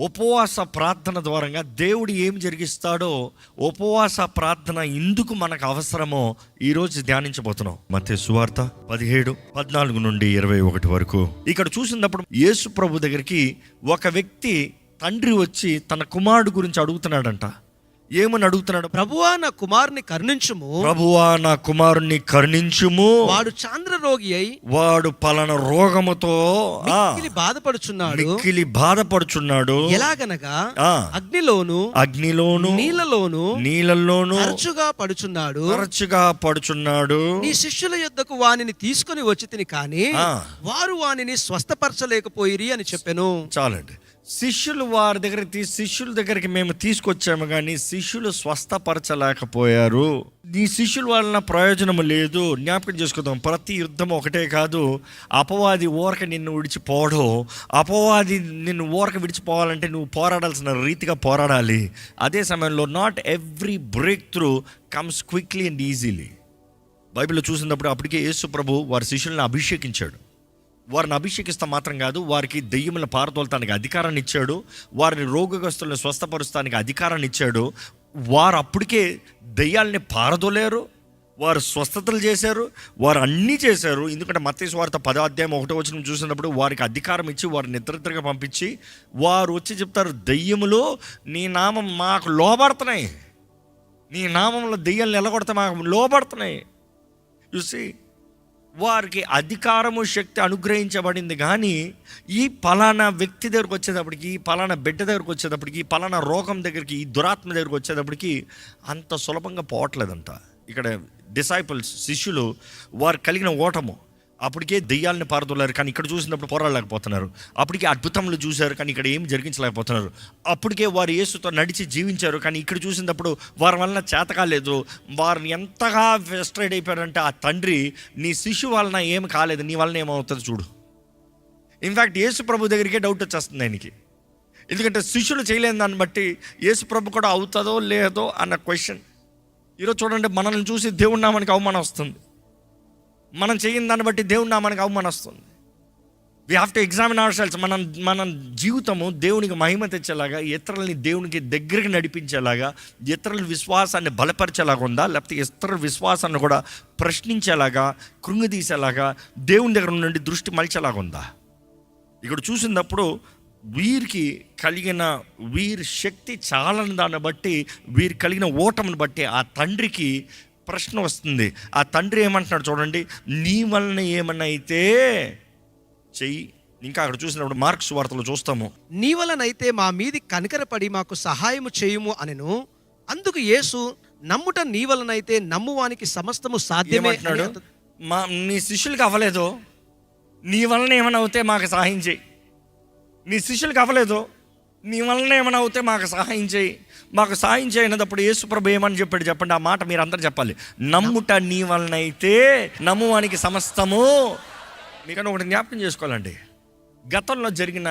ఉపవాస ప్రార్థన ద్వారంగా దేవుడు ఏం జరిగిస్తాడో, ఉపవాస ప్రార్థన ఎందుకు మనకు అవసరమో ఈరోజు ధ్యానించబోతున్నాం. మత్తయి సువార్త 17:14-21 వరకు. ఇక్కడ చూసినప్పుడు యేసు ప్రభు దగ్గరికి ఒక వ్యక్తి తండ్రి వచ్చి తన కుమారుడు గురించి అడుగుతున్నాడంట. ఏమని అడుగుతున్నాడు? ప్రభువా నా కుమారుని కరుణించుము, ప్రభువా నా కుమారుని కరుణించుము, వాడు చాంద్ర రోగి అయి వాడు పలానా రోగముతో మిక్కిలి బాధపడుచున్నాడు. ఎలాగనగా అగ్నిలోను నీళ్ళలోను తరచుగా పడుచున్నాడు. నీ శిష్యుల యొద్దకు వానిని తీసుకొని వచ్చి తిని కానీ వారు వానిని స్వస్థపరచలేకపోయిరి అని చెప్పెను. చాలండి. శిష్యుల దగ్గరికి మేము తీసుకొచ్చాము కానీ శిష్యులు స్వస్థపరచలేకపోయారు. నీ శిష్యుల వలన ప్రయోజనం లేదు. జ్ఞాపకం చేసుకుందాం, ప్రతి యుద్ధం ఒకటే కాదు. అపవాది ఊరక నిన్ను విడిచిపోవడం, అపవాది నిన్ను ఊరక విడిచిపోవాలంటే నువ్వు పోరాడాల్సిన రీతిగా పోరాడాలి. అదే సమయంలో not every break through comes quickly and easily. బైబిల్లో చూసినప్పుడు అప్పటికే యేసు ప్రభు వారి శిష్యులను అభిషేకించాడు. వారిని అభిషేకిస్తా మాత్రం కాదు, వారికి దెయ్యములను పారదోలటానికి అధికారాన్ని ఇచ్చాడు. వారిని రోగగ్రస్తులను స్వస్థపరుస్తానికి అధికారాన్ని ఇచ్చాడు. వారు అప్పటికే దెయ్యాలని పారదోలేరు, వారు స్వస్థతలు చేశారు, వారు అన్నీ చేశారు. ఎందుకంటే మత్తయి సువార్త 10:1 చూసినప్పుడు వారికి అధికారం ఇచ్చి వారిని ఇద్దరిద్దరుగా పంపించి వారు వచ్చి చెప్తారు, దెయ్యములు నీ నామం మాకు లోబడుతున్నాయి, నీ నామంలో దెయ్యాలను ఎల్లగొడతా మాకు లోబడుతున్నాయి. చూసి వారికి అధికారము శక్తి అనుగ్రహించబడింది. కానీ ఈ పలానా వ్యక్తి దగ్గరకు వచ్చేటప్పటికి, ఈ పలానా బిడ్డ దగ్గరకు వచ్చేటప్పటికి, ఈ పలానా రోగం దగ్గరికి, ఈ దురాత్మ దగ్గరకు వచ్చేటప్పటికి అంత సులభంగా పోవట్లేదంట. ఇక్కడ డిసైపుల్స్ శిష్యులు వారు కలిగిన ఓటము, అప్పటికే దెయ్యాలని పారదోలారు కానీ ఇక్కడ చూసినప్పుడు పోరాడలేకపోతున్నారు. అప్పటికే అద్భుతములు చూశారు కానీ ఇక్కడ ఏం జరిగించలేకపోతున్నారు. అప్పటికే వారు యేసుతో నడిచి జీవించారు కానీ ఇక్కడ చూసినప్పుడు వారి వలన చేత కాలేదు. వారిని ఎంతగా ఫ్రస్ట్రేట్ అయిపోయారంటే ఆ తండ్రి, నీ శిష్యు వలన ఏమి కాలేదు, నీ వలన ఏమవుతుంది చూడు. ఇన్ఫ్యాక్ట్ యేసు ప్రభు దగ్గరికే డౌట్ వచ్చేస్తుంది ఆయనకి. ఎందుకంటే శిష్యులు చేయలేని దాన్ని బట్టి యేసు ప్రభు కూడా అవుతుందో లేదో అన్న క్వశ్చన్. ఈరోజు చూడండి, మనల్ని చూసి దేవుడి నామానికి అవమానం వస్తుంది. మనం చేయని దాన్ని బట్టి దేవుడి నామానికి అవమానం వస్తుంది. We have to examine our cells. మన జీవితము దేవునికి మహిమ తెచ్చేలాగా, ఇతరులని దేవునికి దగ్గరికి నడిపించేలాగా, ఇతరుల విశ్వాసాన్ని బలపరిచేలాగా ఉందా, లేకపోతే ఇతరుల విశ్వాసాన్ని కూడా ప్రశ్నించేలాగా, కృంగదీసేలాగా, దేవుని దగ్గర నుండి దృష్టి మలిచేలాగా ఉందా? ఇక్కడ చూసినప్పుడు వీరికి కలిగిన వీరి శక్తి చాలని దాన్ని బట్టి, వీరికి కలిగిన ఓటమిని బట్టి ఆ తండ్రికి ప్రశ్న వస్తుంది. ఆ తండ్రి ఏమంటున్నాడు చూడండి, నీ వలన ఏమన్నా అయితే చెయ్యి. ఇంకా అక్కడ చూసినప్పుడు మార్క్స్ వార్తలో చూస్తాము, నీ వలనైతే మా మీది కనికరపడి మాకు సహాయము చేయుము అనెను. అందుకు యేసు, నమ్ముట నీ వలనైతే నమ్మువానికి సమస్తము సాధ్యమే అంటున్నాడు. నీ శిష్యులకు అవ్వలేదు, నీ వలన ఏమైనా అవుతే మాకు సహాయం చేయి. నీ శిష్యులకు అవ్వలేదు, నీ వలన ఏమైనా అవుతే మాకు సహాయం చేయి. మాకు సహాయం చేయనప్పుడు యేసుప్రభు ఏమని చెప్పాడు చెప్పండి? ఆ మాట మీరు అందరూ చెప్పాలి. నమ్ముట నీ వలన అయితే నమ్మువానికి సమస్తము. మీకన్నా ఒకటి జ్ఞాపకం చేసుకోవాలండి, గతంలో జరిగిన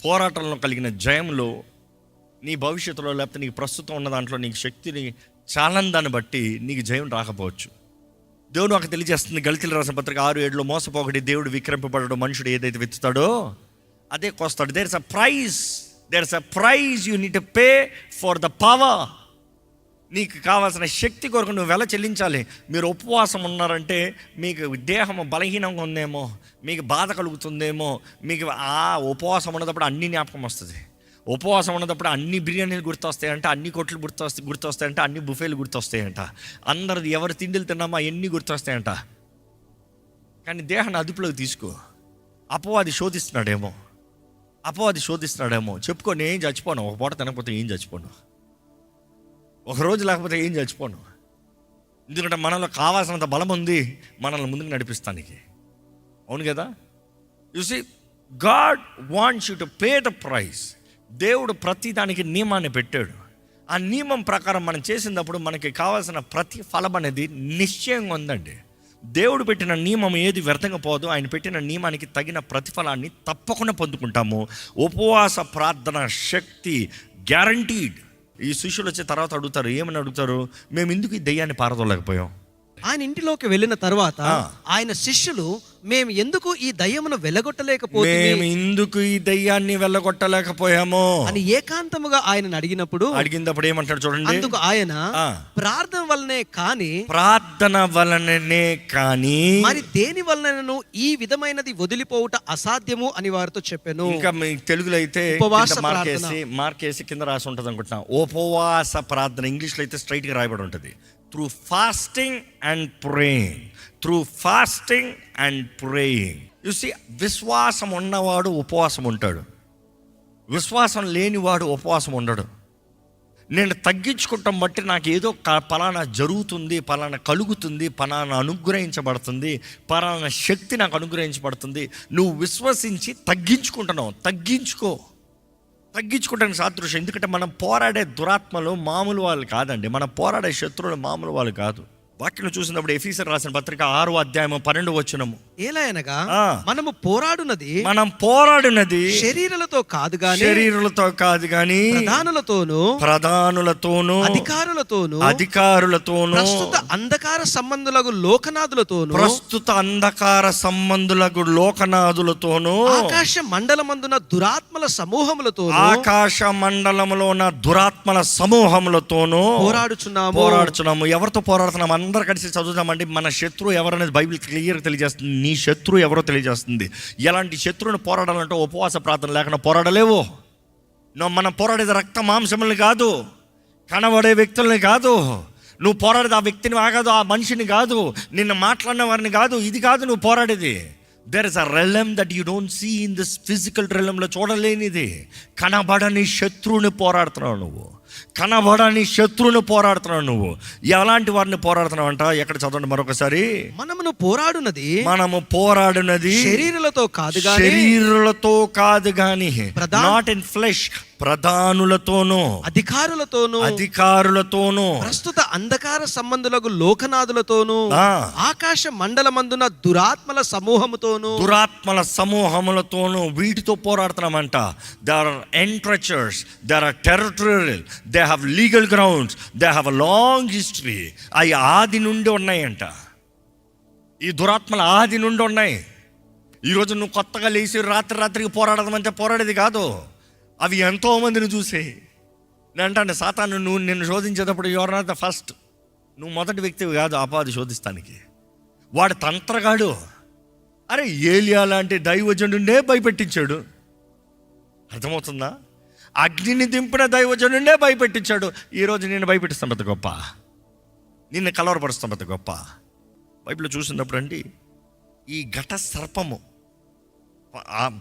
పోరాటంలో కలిగిన జయంలో నీ భవిష్యత్తులో లేకపోతే నీకు ప్రస్తుతం ఉన్న దాంట్లో నీకు శక్తిని చాలని దాన్ని బట్టి నీకు జయం రాకపోవచ్చు. దేవుడు నాకు తెలియజేస్తుంది, గళితీయుల రాసిన పత్రిక 6:7 మోసపోకటి దేవుడు విక్రమింపబడడం, మనుషుడు ఏదైతే విత్తుతాడో అదే కోస్తాడు. There is a price you need to pay for the power. నీకు కావాల్సిన శక్తి కొరకు నువ్వు వెల చెల్లించాలి. మీరు ఉపవాసం ఉన్నారంటే మీకు దేహం బలహీనంగా ఉందేమో, మీకు బాధ కలుగుతుందేమో, మీకు ఆ ఉపవాసం ఉన్నప్పుడు అన్ని జ్ఞాపకం వస్తుంది. ఉపవాసం ఉన్నప్పుడు అన్ని బిర్యానీలు గుర్తొస్తాయంట, అన్ని కొట్లు గుర్తొస్తాయంట, అన్ని బుఫేలు గుర్తొస్తాయంట, అందరిది ఎవరు తిండిలు తిన్నామో అవన్నీ గుర్తొస్తాయంట. కానీ దేహాన్ని అదుపులోకి తీసుకో. అపవాది శోధిస్తున్నాడేమో చెప్పుకో, నేను ఏం చచ్చిపోను. ఒక పూట తినకపోతే ఏం చచ్చిపోను, ఒక రోజు లేకపోతే ఏం చచ్చిపోను. ఎందుకంటే మనలో కావాల్సినంత బలం ఉంది మనల్ని ముందుకు నడిపిస్తానికి. అవును కదా? You see, God wants you to pay the price. దేవుడు ప్రతి దానికి నియమాన్ని పెట్టాడు. ఆ నియమం ప్రకారం మనం చేసినప్పుడు మనకి కావాల్సిన ప్రతి ఫలం అనేది నిశ్చయంగా ఉందండి. దేవుడు పెట్టిన నియమం ఏది వ్యర్థంగా పోదు. ఆయన పెట్టిన నియమానికి తగిన ప్రతిఫలాన్ని తప్పకుండా పొందుకుంటాము. ఉపవాస ప్రార్థన శక్తి గ్యారంటీడ్. ఈ శిష్యులు వచ్చే తర్వాత అడుగుతారు, ఏమని అడుగుతారు? మేము ఎందుకు ఈ దెయ్యాన్ని పారదోలేకపోయాం? ఆయన ఇంటిలోకి వెళ్ళిన తర్వాత ఆ. ఆయన శిష్యులు మేము ఎందుకు ఈ దయ్యమును వెళ్ళగొట్టలేకపోతే మేము ఇందుకు ఈ దయ్యాన్ని వెళ్ళగొట్టలేకపోయాము అని ఏకాంతముగా ఆయనను అడిగినప్పుడు అడిగినప్పుడు ఏమంటాడు చూడండి. అందుకు ఆయన ఆ. ప్రార్థన వల్లనే కాని ప్రార్థన వలననే కానీ మరి దేని వలనను ఈ విధమైనది వదిలిపోవుట అసాధ్యము అని వారితో చెప్పాను. ఇంకా మీ తెలుగులో అయితే ఉపవాస కింద మార్కేసి కింద రాసి ఉంటుంది అనుకుంటున్నా. ఉపవాస ప్రార్థన ఇంగ్లీష్లో అయితే స్ట్రైట్గా రాయబడి ఉంటుంది. Through fasting and praying, through fasting and praying. చూసి విశ్వాసం ఉన్నవాడు ఉపవాసం ఉంటాడు, విశ్వాసం లేనివాడు ఉపవాసం ఉండడు. నేను తగ్గించుకుంటాం బట్టి నాకు ఏదో పలానా జరుగుతుంది, పలానా కలుగుతుంది, పలానా అనుగ్రహించబడుతుంది, పలానా శక్తి నాకు అనుగ్రహించబడుతుంది. నువ్వు విశ్వసించి తగ్గించుకుంటున్నావు. తగ్గించుకోవడానికి సాదృశ్యం. ఎందుకంటే మనం పోరాడే దురాత్మలు మామూలు వాళ్ళు కాదండి. మనం పోరాడే శత్రువులు మామూలు వాళ్ళు కాదు. వాక్యం చూసినప్పుడు ఎఫీసర్ రాసిన పత్రిక 6వ అధ్యాయం 12వ వచనము. ఎలా అనగా మనం పోరాడునది శరీరాలతో కాదు గాని ప్రధానులతోను అధికారులతోను ప్రస్తుత అంధకార సంబంధులకు లోకనాథులతోను ఆకాశ మండలమందున దురాత్మల సమూహములతోను పోరాడుచున్నాము. ఎవరితో పోరాడుతున్నాము? అందరు కలిసి చదువుతామండి. మన శత్రువు ఎవరనేది బైబిల్ క్లియర్గా తెలియజేస్తుంది. నీ శత్రువు ఎవరో తెలియజేస్తుంది. ఎలాంటి శత్రువుని పోరాడాలంటే ఉపవాస ప్రార్థన లేకుండా పోరాడలేవు. మనం పోరాడేది రక్త మాంసములని కాదు, కనబడే వ్యక్తులని కాదు. నువ్వు పోరాడేది ఆ వ్యక్తిని కాదు, ఆ మనిషిని కాదు, నిన్ను మాట్లాడిన వారిని కాదు. ఇది కాదు నువ్వు పోరాడేది. There is a realm that you don't see in this physical రెలమ్లో. చూడలేనిది కనబడని శత్రువుని పోరాడుతున్నావు నువ్వు. నువ్వు ఎలాంటి వారిని పోరాడుతున్నావు అంట? ఎక్కడ చదవండి మరొకసారి. మనము పోరాడునది శరీరులతో కాదు గాని నాట్ ఇన్ ఫ్లెష్, ప్రధానులతోను అధికారులతోను ప్రస్తుత అంధకార సంబంధులకు లోకనాథులతోను ఆకాశ మండలమందున దురాత్మల సమూహములతోను వీటితో పోరాడుతున్నామంట. There are entrenchers, there are territorial, they have legal grounds, they have a long history. అవి ఆది నుండి ఉన్నాయంట. ఈ దురాత్మల ఆది నుండి ఉన్నాయి. ఈరోజు నువ్వు కొత్తగా లేచి రాత్రికి పోరాడదామంటే పోరాడేది కాదు. అవి ఎంతో మందిని చూసే నేను అంటాను, సాతాను నువ్వు నిన్ను శోధించేటప్పుడు యువర్ నాట్ ద ఫస్ట్. నువ్వు మొదటి వ్యక్తివి కాదు అపవాది శోధిస్తానికి. వాడు తంత్రగాడు. అరే ఏలియా లాంటి దైవజనుడే భయపెట్టించాడు. అర్థమవుతుందా? అగ్నిని దింపిన దైవజనుడే భయపెట్టించాడు. ఈరోజు నేను భయపెట్టిస్తాను పెద్ద గొప్ప, నిన్ను కలవరపరుస్తాం పెద్ద గొప్ప. బైబిల్లో చూసినప్పుడు అండి ఈ ఘట సర్పము,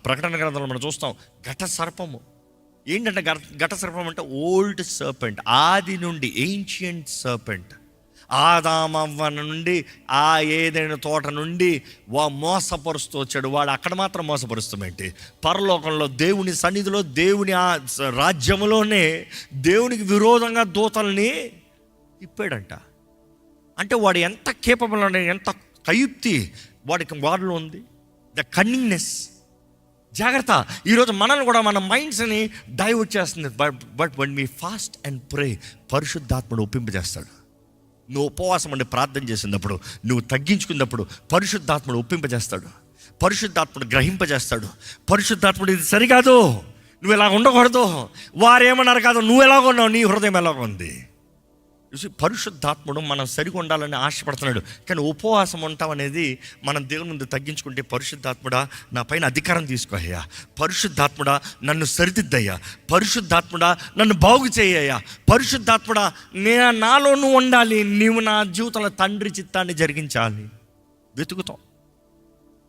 ప్రకటన గ్రంథంలో మనం చూస్తాం ఘట సర్పము ఏంటంటే, ఘట సర్పం అంటే ఓల్డ్ సర్పెంట్, ఆది నుండి ఏన్షియంట్ సర్పెంట్. ఆదామవ్వ నుండి ఆ ఏదైనా తోట నుండి మోసపరుస్తూ వచ్చాడు. వాడు అక్కడ మాత్రం మోసపరుస్తామేంటి? పరలోకంలో దేవుని సన్నిధిలో దేవుని ఆ రాజ్యములోనే దేవునికి విరోధంగా దూతల్ని తిప్పాడంట. అంటే వాడు ఎంత కేపబుల్ అంటే, ఎంత కయుక్తి వాడిలో ఉంది, ద కన్నింగ్నెస్. జాగ్రత్త. ఈరోజు మనల్ని కూడా మన మైండ్స్ని డైవర్ట్ చేస్తుంది. But one we fast and ప్రే, పరిశుద్ధాత్మను ఒప్పింపజేస్తాడు. నువ్వు ఉపవాసం అంటే ప్రార్థన చేసినప్పుడు, నువ్వు తగ్గించుకున్నప్పుడు పరిశుద్ధాత్మను ఒప్పింపజేస్తాడు, పరిశుద్ధాత్మను గ్రహింపజేస్తాడు. పరిశుద్ధాత్ముడు ఇది సరికాదు, నువ్వు ఇలా ఉండకూడదు, వారేమన్నారు కాదు, నువ్వు ఎలాగొన్నావు, నీ హృదయం ఎలాగుంది. చూసి పరిశుద్ధాత్ముడు మనం సరిగా ఉండాలని ఆశపడుతున్నాడు. కానీ ఉపవాసం ఉంటాం అనేది మనం దేవుని ముందు తగ్గించుకుంటే, పరిశుద్ధాత్ముడా నా పైన అధికారం తీసుకోయ్యా, పరిశుద్ధాత్ముడా నన్ను సరిదిద్దయ్యా, పరిశుద్ధాత్ముడా నన్ను బాగు చేయయ్యా, పరిశుద్ధాత్ముడా నాలో నువ్వు ఉండాలి, నీవు నా జీవితంలో తండ్రి చిత్తాన్ని జరిగించాలి. వెతుకుతాం.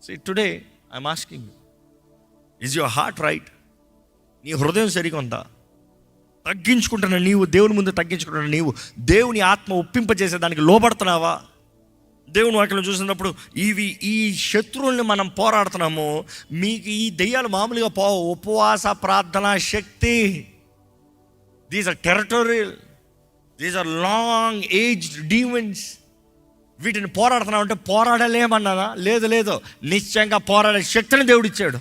So today I'm asking you, is your heart right? నీ హృదయం సరిగా ఉందా? తగ్గించుకుంటున్నా నీవు, దేవుని ముందు తగ్గించుకుంటున్నా నీవు, దేవుని ఆత్మ ఒప్పింపజేసేదానికి లోబడుతున్నావా? దేవుని వాక్యం చూసినప్పుడు ఈ శత్రువుల్ని మనం పోరాడుతున్నాము. మీకు ఈ దెయ్యాలు మామూలుగా ఉపవాస ప్రార్థన శక్తి, these are territorial, these are long aged demons. వీటిని పోరాడుతున్నావు అంటే పోరాడలేమన్నానా? లేదు, నిశ్చయంగా పోరాడే శక్తిని దేవుడు ఇచ్చాడు,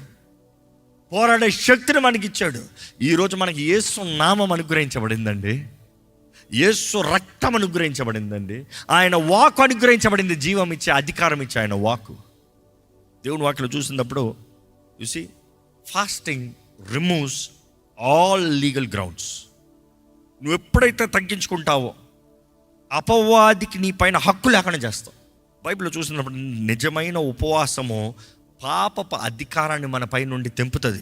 పోరాడే శక్తిని మనకి ఇచ్చాడు. ఈరోజు మనకి యేసు నామం అనుగ్రహించబడిందండి. యేసు రక్తం అనుగ్రహించబడిందండి. ఆయన వాక్ అనుగ్రహించబడింది, జీవం ఇచ్చే అధికారం ఇచ్చే ఆయన వాక్. దేవుని వాక్యలో చూసినప్పుడు చూసి fasting removes all legal grounds. నువ్వు ఎప్పుడైతే తగ్గించుకుంటావో అపవాదికి నీ పైన హక్కు లేకుండా చేస్తావు. బైబిల్లో చూసినప్పుడు నిజమైన ఉపవాసము పాపపు అధికారాన్ని మన పై నుండి తెంపుతుంది.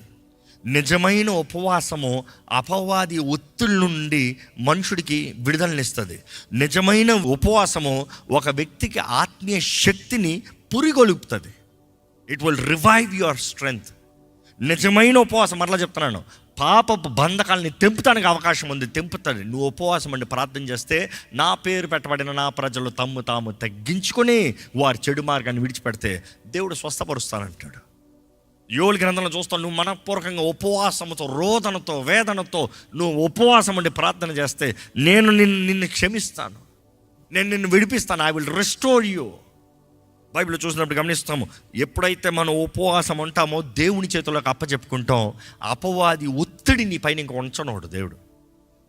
నిజమైన ఉపవాసము అపవాది ఒత్తిడి నుండి మనుషుడికి విడుదలనిస్తుంది. నిజమైన ఉపవాసము ఒక వ్యక్తికి ఆత్మీయ శక్తిని పురిగొలుపుతుంది. It will revive your strength. నిజమైన ఉపవాసం, మరలా చెప్తున్నాను, పాపపు బంధకాలని తెంపుతానికి అవకాశం ఉంది, తెంపుతాడు. నువ్వు ఉపవాసం అండి ప్రార్థన చేస్తే, నా పేరు పెట్టబడిన నా ప్రజలు తమ్ము తాము తగ్గించుకొని వారి చెడు మార్గాన్ని విడిచిపెడితే దేవుడు స్వస్థపరుస్తానంటాడు. యోలు గ్రంథంలో చూస్తావు, నువ్వు మనపూర్వకంగా ఉపవాసంతో, రోదనతో, వేదనతో నువ్వు ఉపవాసం అండి ప్రార్థన చేస్తే, నేను నిన్ను క్షమిస్తాను, నేను నిన్ను విడిపిస్తాను. I will restore you. Bible చూసినప్పుడు గమనిస్తాము, ఎప్పుడైతే మనం ఉపవాసం ఉంటామో దేవుని చేతుల్లోకి అప్పచెప్పుకుంటాం, అపవాది ఒత్తిడిని పైన ఇంక ఉంచనోడు దేవుడు.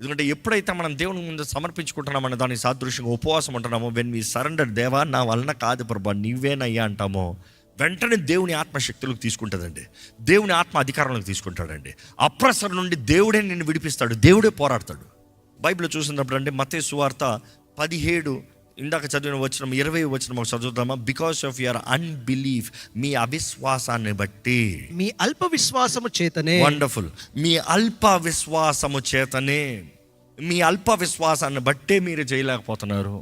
ఎందుకంటే ఎప్పుడైతే మనం దేవుని ముందు సమర్పించుకుంటున్నామన్న దానికి సాదృశ్యంగా ఉపవాసం ఉంటున్నామో, వెన్ వి సరెండర్, దేవా నా వలన కాదు ప్రభా నీవేనయ్యా అంటామో, వెంటనే దేవుని ఆత్మశక్తులకు తీసుకుంటుందండి, దేవుని ఆత్మ అధికారంలోకి తీసుకుంటాడండి. అప్రెసర్ నుండి దేవుడే నిన్ను విడిపిస్తాడు, దేవుడే పోరాడతాడు. బైబిల్ చూసినప్పుడు అంటే మత్తయి సువార్త 17 ఇందాక చదివిన వచనం 20 వచనం చదువుతామా? బికాస్ ఆఫ్ యువర్ అన్బిలీఫ్, మీ అవిశ్వాసాన్ని బట్టి, మీ అల్ప విశ్వాసము చేతనే. వండర్ఫుల్. మీ అల్ప విశ్వాసము చేతనే, మీ అల్ప విశ్వాసాన్ని బట్టే మీరు చేయలేకపోతున్నారు.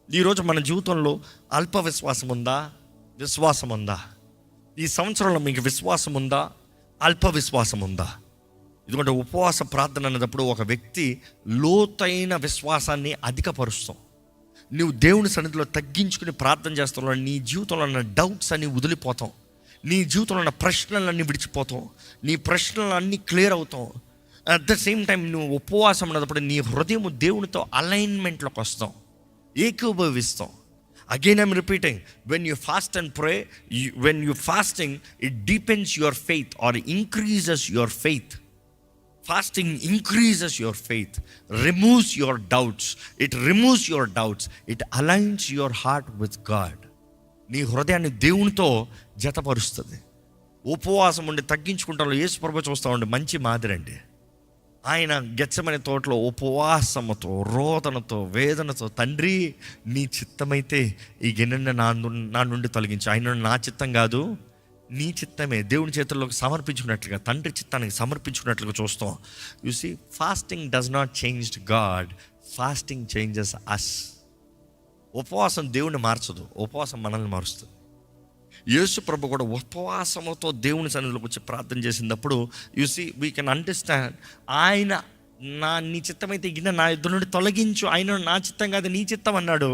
ఈరోజు మన జీవితంలో అల్ప విశ్వాసం ఉందా, విశ్వాసం ఉందా? ఈ సంవత్సరంలో మీకు విశ్వాసం ఉందా, అల్ప విశ్వాసం ఉందా? ఎందుకంటే ఉపవాస ప్రార్థన అనేటప్పుడు ఒక వ్యక్తి లోతైన విశ్వాసాన్ని అధికపరుస్తాం. నువ్వు దేవుని సన్నిధిలో తగ్గించుకుని ప్రార్థన చేస్తున్నావు, నీ జీవితంలో ఉన్న డౌట్స్ అన్నీ వదిలిపోతాం, నీ జీవితంలో ఉన్న ప్రశ్నలన్నీ విడిచిపోతాం, నీ ప్రశ్నలన్నీ క్లియర్ అవుతాం. అట్ ద సేమ్ టైం నువ్వు ఉపవాసం ఉన్నప్పుడు నీ హృదయం దేవునితో అలైన్మెంట్లోకి వస్తాం, ఏకీభవిస్తాం. Again I'm repeating, when you fast and pray, when you fasting, it deepens your faith or increases your faith. Fasting increases your faith, removes your doubts. It removes your doubts. It aligns your heart with God. నీ హృదయాన్ని దేవునితో జతపరుస్తుంది. ఉపవాసం ఉండి తగ్గించుకుంటాలో యేసు ప్రభు చూస్తూ ఉండి మంచి మాదిరి అండి. ఆయన గెత్సెమనే తోటలో ఉపవాసముతో, రోదనతో, వేదనతో, తండ్రి నీ చిత్తమైతే ఈ గిన్నెను నా నుండి తొలగించు, ఆయన నా చిత్తం కాదు నీ చిత్తమే దేవుని చేతుల్లోకి సమర్పించుకున్నట్లుగా, తండ్రి చిత్తానికి సమర్పించుకున్నట్లుగా చూస్తాం. You see, fasting does not change God, fasting changes us. ఉపవాసం దేవుని మార్చదు, ఉపవాసం మనల్ని మారుస్తుంది. యేసు ప్రభు కూడా ఉపవాసముతో దేవుని సన్నిధిలోకి వచ్చి ప్రార్థన చేసినప్పుడు you see, we can understand, ఆయన నీ చిత్తమైతే గిన్నె నా యుద్ధ నుండి తొలగించు, ఆయన నా చిత్తం కాదు నీ చిత్తం అన్నాడు.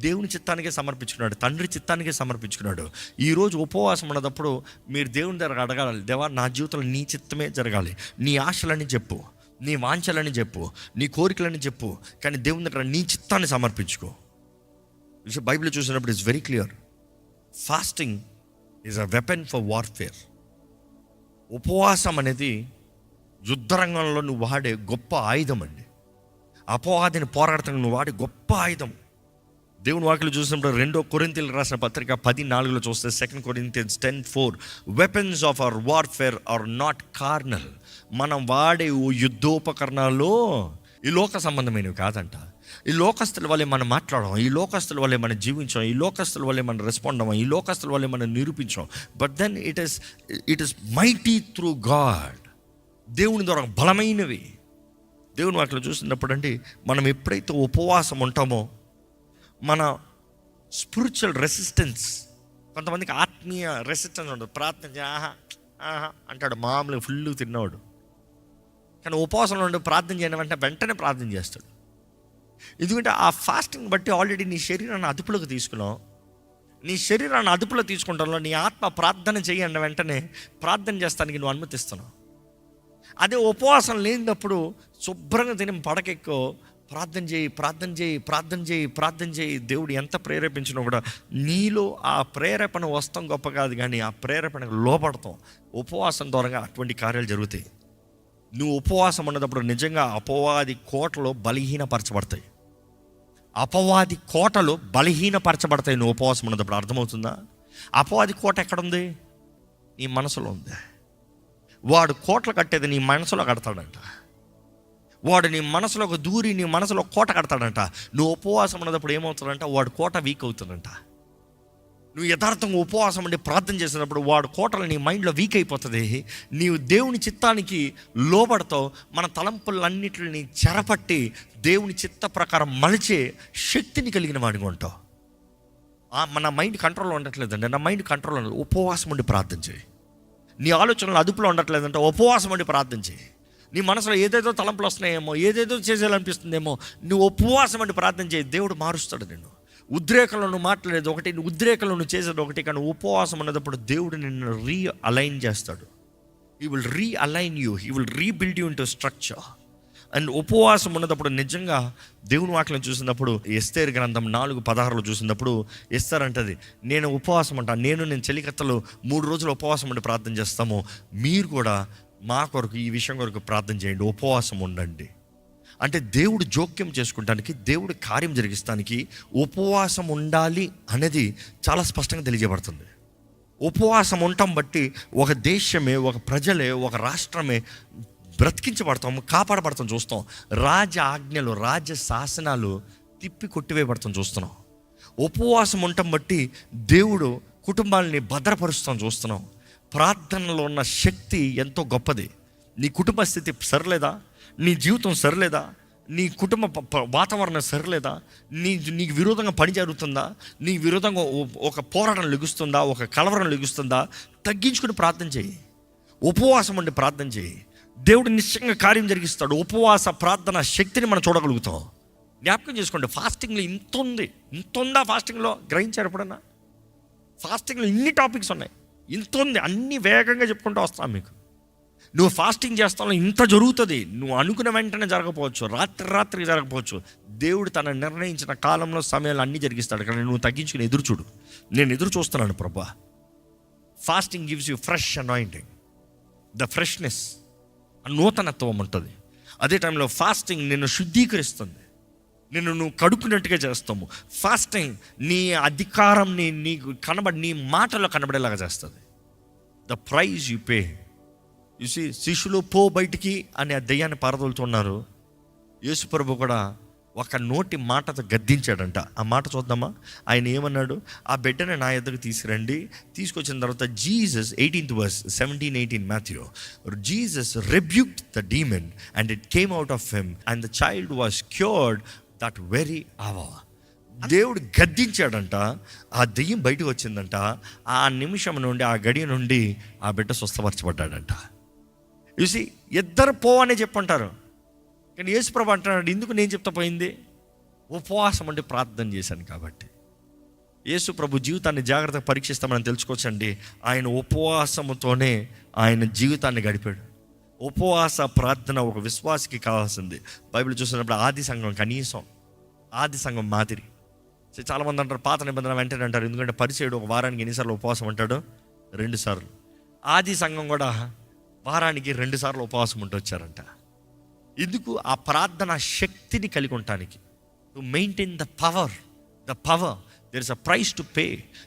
దేవుని చిత్తానికే సమర్పించుకున్నాడు, తండ్రి చిత్తానికే సమర్పించుకున్నాడు. ఈరోజు ఉపవాసం ఉన్నప్పుడు మీరు దేవుని దగ్గర అడగాలి, దేవా నా జీవితంలో నీ చిత్తమే జరగాలి. నీ ఆశలని చెప్పు, నీ వాంఛలని చెప్పు, నీ కోరికలని చెప్పు, కానీ దేవుని దగ్గర నీ చిత్తాన్ని సమర్పించుకో. బైబిల్ చూసినప్పుడు it's very clear, fasting is a weapon for warfare. ఉపవాసం అనేది యుద్ధరంగంలో నువ్వు వాడే గొప్ప ఆయుధం అండి. అపవాదిని పోరాడతానికి నువ్వు వాడే గొప్ప ఆయుధం. దేవుని వాక్యలు చూసినప్పుడు 2 కొరింథీయులకు రాసిన పత్రిక 10:4 చూస్తే, 2 Corinthians 10:4, weapons of our warfare are not carnal. మనం వాడే యుద్ధోపకరణాలు ఈ లోక సంబంధమైనవి కాదంట. ఈ లోకస్తుల వల్లే మనం మాట్లాడడం, ఈ లోకస్తుల వల్లే మనం జీవించాం, ఈ లోకస్తుల వల్లే మనం రెస్పాండ్ అవ్వం, ఈ లోకస్తుల వల్లే మనం నిరూపించాం. But then it is mighty through God. దేవుని ద్వారా బలమైనవి. దేవుని వాటిలో చూసినప్పుడు అండి, మనం ఎప్పుడైతే ఉపవాసం ఉంటామో మన స్పిరిచువల్ రెసిస్టెన్స్, కొంతమందికి ఆత్మీయ రెసిస్టెన్స్ ఉంటుంది. ప్రార్థన ఆహా ఆహా అంటాడు, మామూలుగా ఫుల్ తిన్నవాడు, కానీ ఉపవాసంలో ఉండి ప్రార్థన చేయడం వెంటనే ప్రార్థన చేస్తాడు. ఎందుకంటే ఆ ఫాస్టింగ్ బట్టి ఆల్రెడీ నీ శరీరాన్ని అదుపులోకి తీసుకున్నావు. నీ శరీరాన్ని అదుపులో తీసుకుంటాలో నీ ఆత్మ ప్రార్థన చేయండి, వెంటనే ప్రార్థన చేస్తానికి నువ్వు అనుమతిస్తున్నావు. అదే ఉపవాసం లేనప్పుడు శుభ్రంగా తిని పడకెక్కో, ప్రార్థన చేయి, ప్రార్థన చేయి, ప్రార్థన చేయి, ప్రార్థన చేయి. దేవుడు ఎంత ప్రేరేపించినా కూడా నీలో ఆ ప్రేరేపణ వస్తాం గొప్ప కాదు, కానీ ఆ ప్రేరేపణకు లోపడతాం. ఉపవాసం ద్వారా అటువంటి కార్యాలు జరుగుతాయి. నువ్వు ఉపవాసం ఉన్నప్పుడు నిజంగా అపవాది కోటలు బలహీనపరచబడతాయి. అపవాది కోటలు బలహీనపరచబడతాయి నువ్వు ఉపవాసం ఉన్నప్పుడు. అర్థమవుతుందా? అపవాది కోట ఎక్కడుంది? నీ మనసులో ఉంది. వాడు కోటలు కట్టేది నీ మనసులో కడతాడంట. వాడు నీ మనసులోకి దూరి నీ మనసులో కోట కడతాడంట. నువ్వు ఉపవాసం ఉన్నప్పుడు ఏమవుతుందంట? వాడు కోట వీక్ అవుతుందంట. నువ్వు యథార్థంగా ఉపవాసం ఉండి ప్రార్థన చేసినప్పుడు వాడు కోటలు నీ మైండ్లో వీక్ అయిపోతుంది. నీవు దేవుని చిత్తానికి లోబడతావు. మన తలంపులన్నిటిని చెరపట్టి దేవుని చిత్త ప్రకారం మలిచే శక్తిని కలిగిన వాడిగా ఉంటావు. మన మైండ్ కంట్రోల్లో ఉండట్లేదండి. నా మైండ్ కంట్రోల్లో ఉండదు. ఉపవాసం ఉండి ప్రార్థన చేయి. నీ ఆలోచనలు అదుపులో ఉండట్లేదంటే ఉపవాసం ఉండి ప్రార్థన చేయి. నీ మనసులో ఏదేదో తలంపులు వస్తున్నాయేమో, ఏదేదో చేసేయాలనిపిస్తుందేమో, నువ్వు ఉపవాసం ఉండి ప్రార్థన చేయి. దేవుడు మారుస్తాడు నిన్ను. ఉద్రేకంలో నువ్వు మాట్లాడేది ఒకటి, నువ్వు ఉద్రేకంలో నువ్వు చేసేది ఒకటి. కానీ ఉపవాసం ఉన్నప్పుడు దేవుడు నిన్ను రీఅలైన్ చేస్తాడు. He will realign you, he will rebuild you into structure. And ఉపవాసం ఉన్నప్పుడు నిజంగా దేవుని వాక్యం చూసినప్పుడు, ఎస్తేరు గ్రంథం 4:16 చూసినప్పుడు ఎస్తేరు అంటది, నేను ఉపవాసం అంటా, నేను చెలికత్తలు 3 రోజులు ఉపవాసం ఉండి ప్రార్థన చేస్తాము, మీరు కూడా మా కొరకు ఈ విషయం కొరకు ప్రార్థన చేయండి, ఉపవాసం ఉండండి. అంటే దేవుడు జోక్యం చేసుకుంటానికి, దేవుడు కార్యం జరిగిస్తానికి ఉపవాసం ఉండాలి అనేది చాలా స్పష్టంగా తెలియజేయబడుతుంది. ఉపవాసం ఉండటం బట్టి ఒక దేశమే, ఒక ప్రజలే, ఒక రాష్ట్రమే బ్రతికించబడతాం, కాపాడబడతాం చూస్తాం. రాజ ఆజ్ఞలు, రాజ శాసనాలు తిప్పి కొట్టివేయబడతాం చూస్తున్నాం. ఉపవాసం ఉండటం బట్టి దేవుడు కుటుంబాలని భద్రపరుస్తాం చూస్తున్నాం. ప్రార్థనలో ఉన్న శక్తి ఎంతో గొప్పది. నీ కుటుంబ స్థితి సరిలేదా? నీ జీవితం సరిలేదా? నీ కుటుంబ వాతావరణం సరిలేదా? నీకు విరోధంగా పని జరుగుతుందా? నీ విరోధంగా ఒక పోరాటం లెగుస్తుందా? ఒక కలవరం లెగుస్తుందా? తగ్గించుకుని ప్రార్థన చేయి. ఉపవాసం ఉండి ప్రార్థన చేయి. దేవుడు నిశ్చయంగా కార్యం జరిగిస్తాడు. ఉపవాస ప్రార్థన శక్తిని మనం చూడగలుగుతాం. జ్ఞాపకం చేసుకోండి, ఫాస్టింగ్లో ఇంత ఉందా? ఫాస్టింగ్లో గ్రహించారు ఎప్పుడన్నా? ఫాస్టింగ్లో ఇన్ని టాపిక్స్ ఉన్నాయి, ఇంత ఉంది, అన్ని వేగంగా చెప్పుకుంటూ వస్తాం మీకు. నువ్వు ఫాస్టింగ్ చేస్తావు, ఇంత జరుగుతుంది. నువ్వు అనుకున్న వెంటనే జరగకపోవచ్చు, రాత్రికి జరగకపోవచ్చు. దేవుడు తన నిర్ణయించిన కాలంలో, సమయంలో అన్నీ జరిగిస్తాడు. కానీ నువ్వు తగ్గించుకుని ఎదురు చూడు. నేను ఎదురు చూస్తున్నాను ప్రభా. Fasting gives you fresh anointing, the freshness, నూతనత్వం ఉంటుంది. అదే టైంలో ఫాస్టింగ్ నిన్ను శుద్ధీకరిస్తుంది, నువ్వు కడుక్కున్నట్టుగా చేస్తాము. ఫాస్టింగ్ నీ అధికారంని నీకు నీ మాటలో కనబడేలాగా చేస్తుంది. The price you pay. చూసి శిష్యులు పో బయటికి అని ఆ దెయ్యాన్ని పారదోలుతున్నారు. యేసు ప్రభు కూడా ఒక నోటి మాటతో గద్దించాడంట. ఆ మాట చూద్దామా? ఆయన ఏమన్నాడు? ఆ బిడ్డని నా ఎద్దకు తీసుకురండి. తీసుకొచ్చిన తర్వాత Jesus 18th verse 17-18 Matthew, Jesus rebuked the demon and it came out of him and the child was cured that very hour. దేవుడు గద్దించాడంట, ఆ దెయ్యం బయటకు వచ్చిందంట. ఆ నిమిషం నుండి, ఆ గడియ నుండి ఆ బిడ్డ స్వస్థపరచబడ్డాడంట. చూసి ఇద్దరు పోవనే చెప్పంటారు, కానీ యేసుప్రభు అంటున్నాడు, ఎందుకు నేను చెప్తా పోయింది? ఉపవాసం అంటే ప్రార్థన చేశాను కాబట్టి. యేసుప్రభు జీవితాన్ని జాగ్రత్తగా పరీక్షిస్తామని తెలుసుకోవచ్చండి. ఆయన ఉపవాసముతోనే ఆయన జీవితాన్ని గడిపాడు. ఉపవాస ప్రార్థన ఒక విశ్వాసికి కావాల్సింది. బైబిల్ చూసినప్పుడు ఆది సంఘం, కనీసం ఆది సంఘం మాదిరి. చాలామంది అంటారు పాత నిబంధన వెంటనే అంటారు, ఎందుకంటే పరిచయుడు ఒక వారానికి ఎన్నిసార్లు ఉపవాసం ఉంటాడు? 2 సార్లు. ఆది సంఘం కూడా వారానికి 2 సార్లు ఉపవాసం ఉంటూ వచ్చారంట. ఎందుకు? ఆ ప్రార్థన శక్తిని కలిగి ఉండటానికి. To maintain the power, there is a price to pay.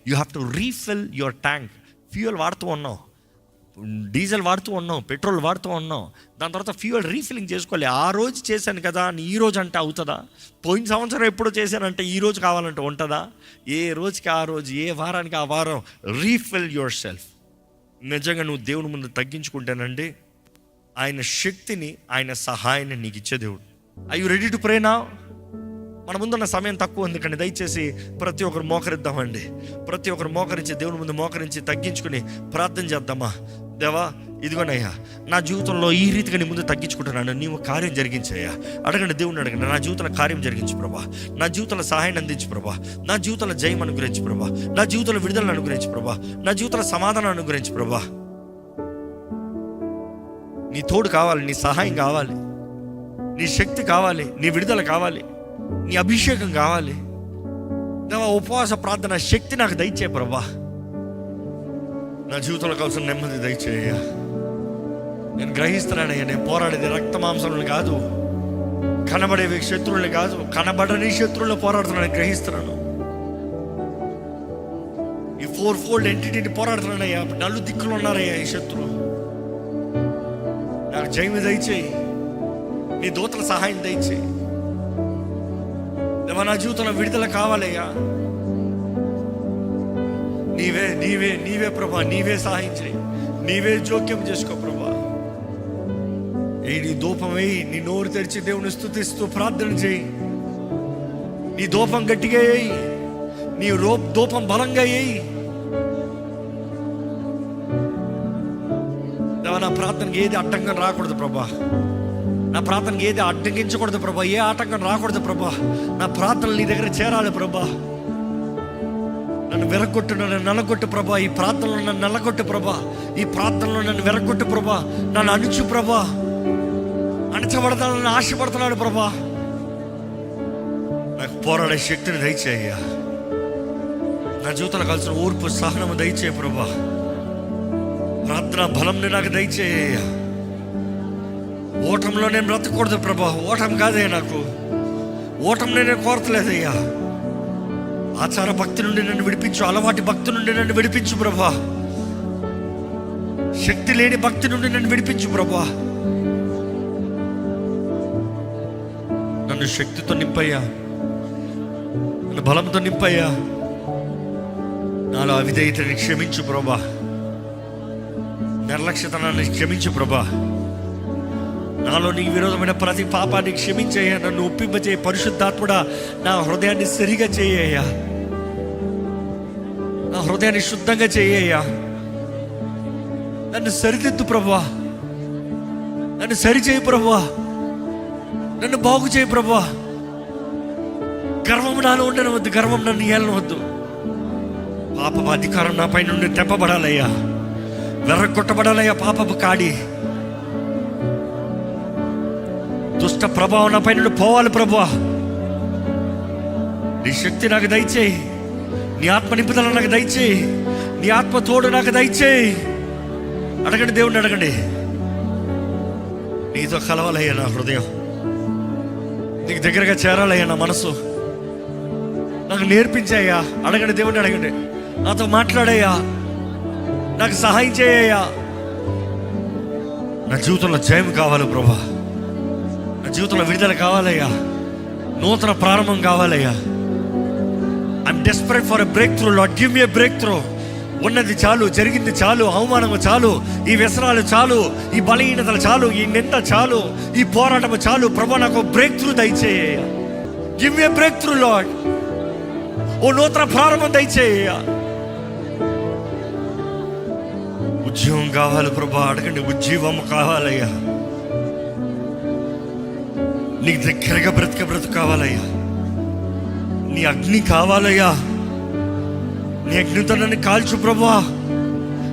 You have to refill your tank. Fuel వాడుతూ ఉన్నావు, డీజిల్ వాడుతూ ఉన్నావు, పెట్రోల్ వాడుతూ ఉన్నావు. దాని తర్వాత ఫ్యూయల్ రీఫిల్లింగ్ చేసుకోవాలి. ఆ రోజు చేశాను కదా అని ఈ రోజు అంటే అవుతుందా? పోయిన సంవత్సరం ఎప్పుడో చేశానంటే ఈ రోజు కావాలంటే ఉంటుందా? ఏ రోజుకి ఆ రోజు, ఏ వారానికి ఆ వారం రీఫిల్ యువర్ సెల్ఫ్. నిజంగా నువ్వు దేవుని ముందు తగ్గించుకుంటానండి, ఆయన శక్తిని, ఆయన సహాయాన్ని నీకు ఇచ్చే దేవుడు. I you ready to pray now? మన ముందున్న సమయం తక్కువ ఉంది, కానీ దయచేసి ప్రతి ఒక్కరు మోకరిద్దామండి. ప్రతి ఒక్కరు మోకరించి దేవుని ముందు మోకరించి తగ్గించుకుని ప్రార్థన చేద్దామా? దేవా, ఇదిగోనయ్యా, నా జీవితంలో ఈ రీతిగా నీ ముందు తగ్గించుకుంటున్నాను, నీవు కార్యం జరిగించయ్యా. అడగండి, దేవుని అడగండి, నా జీవితంలో కార్యం జరిగించు ప్రభా, నా జీవితంలో సహాయాన్ని అందించు ప్రభా, నా జీవితంలో జయం అనుగ్రహించు ప్రభా, నా జీవితంలో విడుదలను అనుగ్రహించు ప్రభా, నా జీవితంలో సమాధానం అనుగ్రహించు ప్రభా. నీ తోడు కావాలి, నీ సహాయం కావాలి, నీ శక్తి కావాలి, నీ విడుదల కావాలి, నీ అభిషేకం కావాలి. దేవా, ఉపవాస ప్రార్థన శక్తి నాకు దయచేయ ప్రభా. నా జీవితంలో కావాల్సిన నెమ్మది దయచేయ, నేను గ్రహిస్తున్నానయ్యా, నేను పోరాడేది రక్త మాంసములను కాదు, కనబడే శత్రువుల్ని కాదు, కనబడని శత్రువులను పోరాడుతున్నాను, గ్రహిస్తున్నాను. ఈ 4-fold ఎంటిటీని పోరాడుతున్నానయ్యా. నలు దిక్కులు ఉన్నారయ్యా ఈ శత్రువు. నాకు జయము దయచేయి, నీ దూతల సహాయం దయచేయి. నా జీవితంలో విడుదల కావాలయ్యా. నీవే నీవే నీవే ప్రభా, నీవే సహాయం చేయి, నీవే జోక్యం చేసుకో ప్రభా. నీ ధూపం వేయి, నీ నోరు తెరిచి దేవుని స్తుతిస్తూ ప్రార్థన చేయి. నీ ధూపం గట్టిగా వేయి, నీ ధూపం బలంగా వేయి. నా ప్రార్థనకి ఏది అడ్డంగా రాకూడదు ప్రభా, నా ప్రార్థనకి ఏది అడ్డగించకూడదు ప్రభా, ఏ ఆటంకం రాకూడదు ప్రభా. నా ప్రార్థనలు నీ దగ్గర చేరాలి ప్రభా. నన్ను వెరగొట్టు, నన్ను నల్లగొట్టు ప్రభా. ఈ ప్రార్థనలో నన్ను నల్లగొట్టు ప్రభా. ఈ ప్రార్థనలో నన్ను వెరగొట్టు ప్రభా. నన్ను అణుచు ప్రభా. అణచబడతానని ఆశపడుతున్నాడు ప్రభా. నాకు పోరాడే శక్తిని దయచేయ్యా. నా జీవితంలో కలిసిన ఓర్పు సహనము దయచేయ ప్రభా. ప్రార్థన బలంని నాకు దయచేయ్యా. ఓటంలో నేను బ్రతకూడదు ప్రభా. ఓటం కాదయ్యా, నాకు ఓటం నేను కోరతలేదయ్యా. ఆచార భక్తి నుండి నన్ను విడిపించు, అలవాటి భక్తి నుండి నన్ను విడిపించు ప్రభా. శక్తి లేని భక్తి నుండి నన్ను విడిపించు ప్రభా. నన్ను శక్తితో నింపయ్యా, నన్ను బలంతో నింపయ్యా. నాలో అవిధేయతని క్షమించు ప్రభా. నిర్లక్ష్యతనాన్ని క్షమించు ప్రభా. నాలో నీకు విరోధమైన ప్రతి పాపాన్ని క్షమించయ్యా. నన్ను ఒప్పింపచేయ పరిశుద్ధాత్ముడా. నా హృదయాన్ని సరిగా చేయ్యా, నా హృదయాన్ని శుద్ధంగా చేయ్యా. నన్ను సరిదిద్దు ప్రభా, నన్ను సరిచేయి ప్రభా, నన్ను బాగు చేయి ప్రభా. గర్వం నాలో ఉండనవద్దు, గర్వం నన్ను ఏలనవద్దు. పాపపు అధికారం నా పై నుండి తెంపబడాలయ్యా, వెర్రగొట్టబడాలయ్యా. పాపపు కాడి దుష్ట ప్రభావం నా పై నుండి పోవాలి ప్రభా. నీ శక్తి నాకు దయచేయి, నీ ఆత్మ నింపుదల నాకు దయచేయి, నీ ఆత్మ తోడు నాకు దయచేయి. అడగండి, దేవుణ్ణి అడగండి. నీతో కలవాలయ్యా నా హృదయం, నీకు దగ్గరగా చేరాలయ్యా నా మనసు. నాకు నేర్పించాయ్యా. అడగండి, దేవుణ్ణి అడగండి. నాతో మాట్లాడయ్యా, నాకు సహాయం చేయ్యా. నా జీవితంలో జయం కావాలి ప్రభా. నా జీవితంలో విడుదల కావాలయ్యా, నూతన ప్రారంభం కావాలయ్యా. I'm desperate for a breakthrough. Lord give me a break through. ఉన్నది చాలు, జరిగింది చాలు, అవమానము చాలు, ఈ వ్యసనాలు చాలు, ఈ బలహీనతలు చాలు, ఈ నింద చాలు, ఈ పోరాటము చాలు ప్రభా. నాకు బ్రేక్ త్రూ దయచేయ్యా. Give me a breakthrough Lord. ఓ నూతన ప్రారంభం దయచేయ్యా. ఉద్యోగం కావాలి ప్రభా. అడగండి, ఉద్యోగం కావాలయ్యా. నీకు దగ్గరగా బ్రతుకు కావాలయ్యా. నీ అగ్ని కావాలయ్యా. నీ అగ్నితో నన్ను కాల్చు ప్రభా.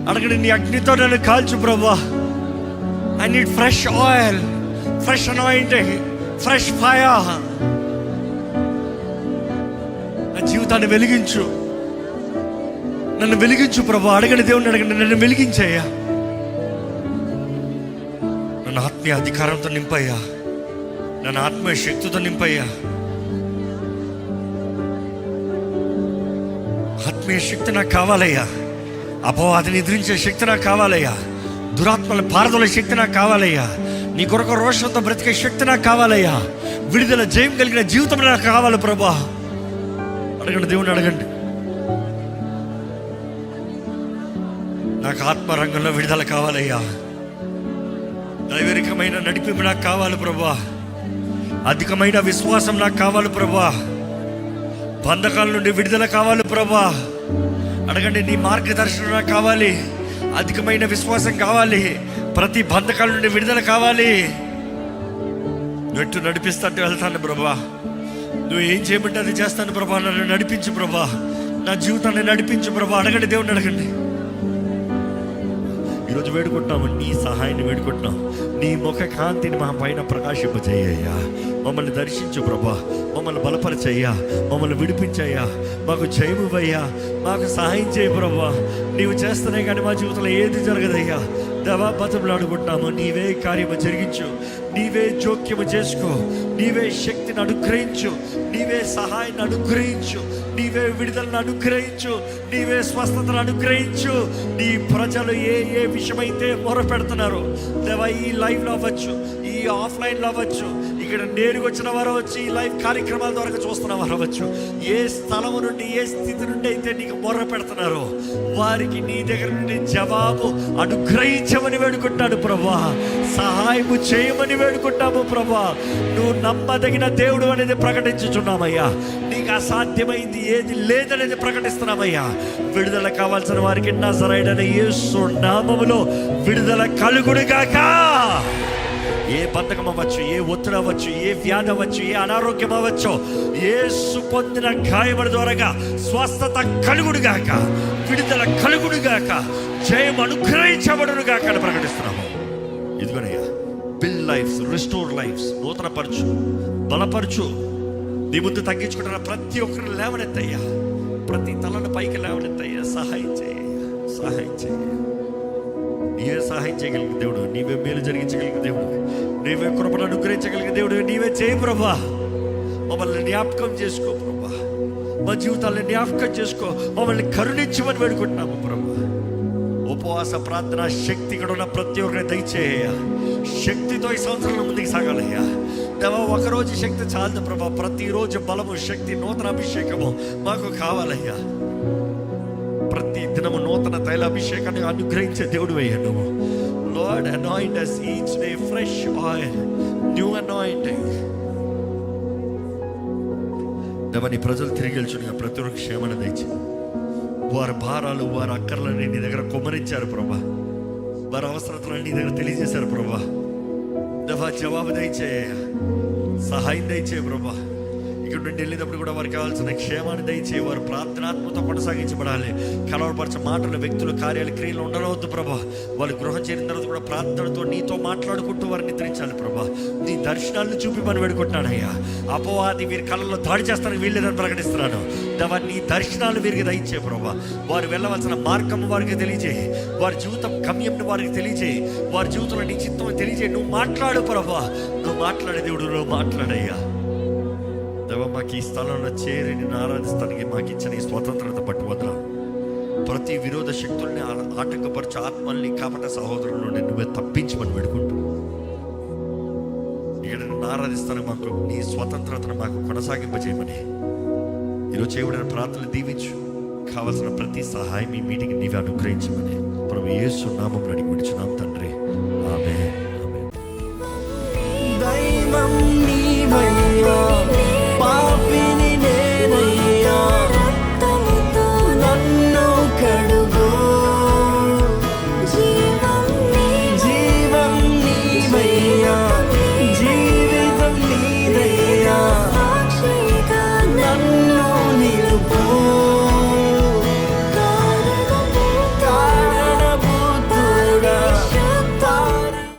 అడగండి, నీ అగ్నితో నన్ను కాల్చు ప్రభా. I need fresh oil, fresh anointing, fresh fire. నా జీవితాన్ని వెలిగించు, నన్ను వెలిగించు ప్రభా. అడగండి, దేవుణ్ణి అడగండి, నన్ను వెలిగించయ్యా. నన్ను ఆత్మీయ అధికారంతో నింపయ్యా, నన్ను ఆత్మీయ శక్తితో నింపయ్యా. ఆత్మీయ శక్తి నాకు కావాలయ్యా. అపవాదిని ఎదిరించే శక్తి నాకు కావాలయ్యా. దురాత్మల పారదోలే శక్తి నాకు కావాలయ్యా. నీ కొరకు రోషంతో బ్రతికే శక్తి నాకు కావాలయ్యా. విడుదల జయం కలిగిన జీవితం నాకు కావాలి ప్రభా. అడగండి, దేవుణ్ణి అడగండి. నాకు ఆత్మరంగంలో విడుదల కావాలయ్యా. దైవికమైన నడిపింపు నాకు కావాలి ప్రభా. అధికమైన విశ్వాసం నాకు కావాలి ప్రభా. బంధకాల నుండి విడుదల కావాలి ప్రభా. అడగండి, నీ మార్గదర్శనం నాకు కావాలి. అధికమైన విశ్వాసం కావాలి. ప్రతి బంధకాల నుండి విడుదల కావాలి. ఎట్టు నడిపిస్తాంటే వెళ్తాను ప్రభా. నువ్వు ఏం చేయమంటే అది చేస్తాను ప్రభా. నన్ను నడిపించు ప్రభా. నా జీవితాన్ని నడిపించు ప్రభా. అడగండి, దేవుణ్ణి అడగండి. ఈరోజు వేడుకుంటున్నాము, నీ సహాయాన్ని వేడుకుంటున్నాం. నీ ముఖ కాంతిని మా పైన ప్రకాశింపజేయ్యా. మమ్మల్ని దర్శించు ప్రభా. మమ్మల్ని బలపరచయ్యా, మమ్మల్ని విడిపించయ్యా. మాకు జయమువయ్యా, మాకు సహాయం చేయ ప్రభా. నీవు చేస్తనే కానీ మా జీవితంలో ఏది జరగదయ్యా. దేవా బతుకులాడుకుంటున్నాము, నీవే కార్యము జరిగించు, నీవే జోక్యము చేసుకో, నీవే శక్తిని అనుగ్రహించు, నీవే సహాయాన్ని అనుగ్రహించు, నీవే విడుదలను అనుగ్రహించు, నీవే స్వస్థతను అనుగ్రహించు. నీ ప్రజలు ఏ విషయమైతే మొర పెడుతున్నారు దేవా, ఈ లైవ్లో అవ్వచ్చు, ఈ ఆఫ్లైన్లో అవ్వచ్చు, ఇక్కడ నేరుగా వచ్చిన వారు వచ్చి ఈ లైవ్ కార్యక్రమాల ద్వారా చూస్తున్న వారు అవ్వచ్చు, ఏ స్థలం నుండి ఏ స్థితి నుండి అయితే నీకు మొర్ర పెడుతున్నారో వారికి నీ దగ్గర నుండి జవాబు అనుగ్రహించమని వేడుకుంటాను ప్రభా, సహాయము చేయమని వేడుకుంటాము ప్రభా. నువ్వు నమ్మదగిన దేవుడు అనేది ప్రకటించుచున్నామయ్యా, నీకు అసాధ్యమైంది ఏది లేదనేది ప్రకటిస్తున్నామయ్యా. విడుదల కావాల్సిన వారికి నజరేయుడైన యేసు నామములో విడుదల కలుగునుగాక. ఏ బంధకం అవ్వచ్చు, ఏ ఒత్తిడి అవ్వచ్చు, ఏ వ్యాధి అవ్వచ్చు, ఏ అనారోగ్యం అవ్వచ్చు, యేసు పొందిన గాయముల ద్వారాగా స్వస్థత కలుగుడుగాక, విడుదల కలుగుడుగాక, జయం అనుగ్రహించబడునుగాక అని ప్రకటిస్తున్నాము. ఇదిగోనయ్యా, బిల్డ్ లైఫ్స్, రిస్టోర్ లైఫ్స్, నూతన పరచు, బలపరచు. నీ ముందు తగ్గించుకుంటున్న ప్రతి ఒక్కరిని లేవనెత్తయ్యా, ప్రతి తలను పైకి లేవనెత్తయ్యా. సహాయం చేయ, సహాయం చేయ. నీవే సహాయం చేయగలిగిన దేవుడు, నీవే మేలు జరిగించగలిగిన దేవుడు, నీవే కృపను అనుగ్రహించగలిగిన దేవుడు, నీవే చేయి ప్రభా. మమ్మల్ని జ్ఞాపకం చేసుకో ప్రభా, మా జీవితాలను జ్ఞాపకం చేసుకో, మమ్మల్ని కరుణించమని వేడుకుంటున్నాము ప్రభా. ఉపవాస ప్రార్థన శక్తి ఇక్కడ ఉన్న ప్రతి ఒక్కరిని దయచేయ, శక్తితో ఈ సంవత్సరంలో ముందుకు సాగాలయ్యా. దేవా, ఒకరోజు శక్తి చాలదు ప్రభా, ప్రతిరోజు బలము, శక్తి, నూతన అభిషేకము మాకు కావాలయ్యా. ప్రతి దినము నూతన తైలాభిషేకాన్ని అనుగ్రహించే దేవుడు అయ్యా నువ్వు. Lord, anoint us each day fresh oil, new anointing. దేవా, నీ ప్రజలు తిరిగి వెళ్చునిగా ప్రతి ఒక్క క్షేమాన్ని దయచి, వారి భారాలు, వారి అక్కర్లని నీ దగ్గర కుమ్మరించారు ప్రభా, వారి అవసరతలను నీ దగ్గర తెలియజేశారు ప్రభా. దేవా, జవాబు దయచేయ, సహాయం దయచేయ ప్రభా. ఇక్కడ నుండి వెళ్ళేటప్పుడు కూడా వారికి కావాల్సిన క్షేమాన్ని దయచేయి. వారు ప్రార్థనాత్మతో కొనసాగించబడాలి. కలవరపరచ మాటలు, వ్యక్తులు, కార్యాలు, క్రియలు ఉండవద్దు ప్రభా. వాళ్ళు గృహం చేరిన తర్వాత కూడా ప్రార్థనతో నీతో మాట్లాడుకుంటూ వారిని నిద్రించాలి ప్రభా. నీ దర్శనాలను చూపి మనం వేడుకుంటున్నానయ్యా. అపవాది వీరి కళ్ళలో దాడి చేస్తానికి వీళ్ళేదని ప్రకటిస్తున్నాను. నీ దర్శనాలు వీరికి దయచే ప్రభా. వారు వెళ్ళవలసిన మార్గం వారికి తెలియజేయి, వారి జీవితం గమ్యంను వారికి తెలియజేయి, వారి జీవితంలో నీ చిత్తం తెలియజేయి. నువ్వు మాట్లాడు ప్రభా, నువ్వు మాట్లాడే దేవుడు, నువ్వు మాట్లాడయ్యా. దేవా, మాకు ఈ స్థలంలో చేరి నిన్ను ఆరాధిస్తానికి మాకు ఇచ్చిన ఈ స్వతంత్రత బట్టి వదలాలి. ప్రతి విరోధ శక్తుల్ని, ఆటంకపరచు ఆత్మల్ని, కపట సహోదరుల నుండి నువ్వే తప్పించమని వేడుకుంటూ ఇక్కడ నిన్ను ఆరాధిస్తానికి మాకు నీ స్వతంత్రతను మాకు కొనసాగింపజేయమని ఈరోజు చేయబడిన ప్రార్థనలు దీవించు. కావలసిన ప్రతి సహాయం ఈ మీటింగ్ నీవే అనుగ్రహించమని ప్రభు యేసు నామములో అడిగి విడుచున్నాం తండ్రి.